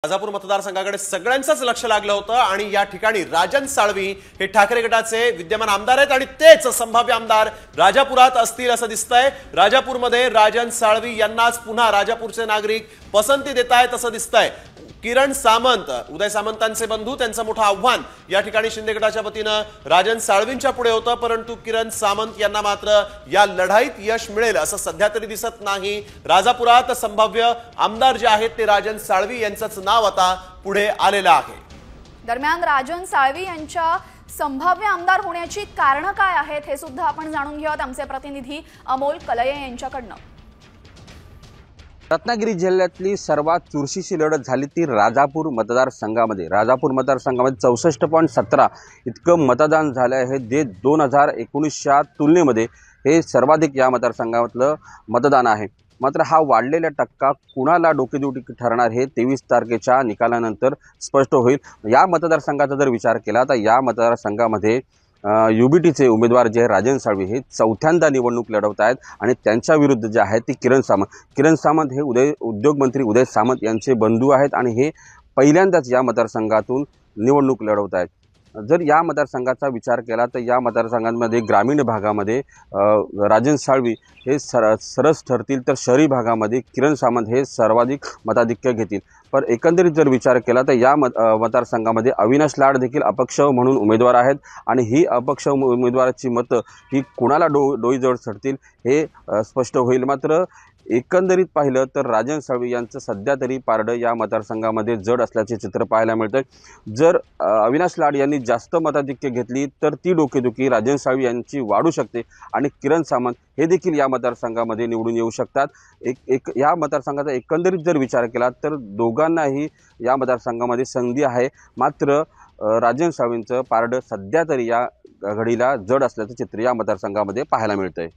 राजापूर मतदारसंघाकडे सगळ्यांचंच लक्ष लागलं होतं आणि या ठिकाणी राजन साळवी हे ठाकरे गटाचे विद्यमान आमदार आहेत आणि तेच संभाव्य आमदार राजापुरात असतील असं दिसतंय। राजापूरमध्ये राजन साळवी यांनाच पुन्हा राजापूरचे नागरिक पसंती देत आहेत असं दिसतंय। किरण सामंत, उदय सामंतांचे बंधू, त्यांचं मोठं आव्हान या ठिकाणी शिंदे गटाच्या वतीनं राजन साळवींच्या पुढे होतं, परंतु किरण सामंत यांना मात्र या लढाईत यश मिळेल असं सध्या तरी दिसत नाही। राजापुरात संभाव्य आमदार जे आहेत ते राजन साळवी यांचंच नाव आता पुढे आलेलं आहे। दरम्यान राजन साळवी यांच्या संभाव्य आमदार होण्याची कारणं काय आहेत हे सुद्धा आपण जाणून घेऊयात आमचे प्रतिनिधी अमोल कलये यांच्याकडनं। रत्नागिरी जिल्ह्यातली सर्वात चुरशीची लढत झाली ती राजापूर मतदारसंघामध्ये। राजापूर मतदारसंघामध्ये 64.17 इतकं मतदान झालं आहे। जे 2019च्या तुलनेमध्ये हे सर्वाधिक या मतदारसंघातलं मतदान आहे। मात्र हा वाढलेला टक्का कुणाला डोकेदुखी ठरणार हे 23 तारखेच्या निकालानंतर स्पष्ट होईल। या मतदारसंघाचा जर विचार केला तर या मतदारसंघामध्ये युबीटीचे उमेदवार जे राजन साळवी हे चौथ्यांदा निवडणूक लढवत आहेत आणि त्यांच्या विरुद्ध जे आहे ती किरण सामंत हे उद्योगमंत्री उदय सामंत यांचे बंधू आहेत आणि हे पहिल्यांदाच या मतदारसंघातून निवडणूक लढवत आहेत। जर या मतदारसंघाचा विचार केला तर या मतदारसंघांमध्ये ग्रामीण भागामध्ये राजन साळवी हे सरस ठरतील, तर शहरी भागामध्ये किरण सामंत हे सर्वाधिक मताधिक्य घेतील। पण एकंदरीत जर विचार केला तर या मतदारसंघामध्ये अविनाश लाड देखील अपक्ष म्हणून उमेदवार आहेत आणि ही अपक्ष उमेदवाराची मतं ही कुणाला डोईजवळ चढतील हे स्पष्ट होईल। मात्र एकंदरीत पाहिलं तर राजन साळवी यांचं सध्या तरी पारडं या मतदारसंघामध्ये जड असल्याचे चित्र पाहायला मिळतंय। जर अविनाश लाड यांनी जास्त मताधिक्य घेतली तर ती डोकेदुखी राजन साळवी यांची वाढू शकते आणि किरण सामंत हे देखील या मतदारसंघामध्ये निवडून येऊ शकतात। या मतदारसंघाचा एकंदरीत जर विचार केला तर दोघांनाही या मतदारसंघामध्ये संधी आहे। मात्र राजन साळवींचं पारडं सध्या तरी या घडीला जड असल्याचं चित्र या मतदारसंघामध्ये पाहायला मिळतंय।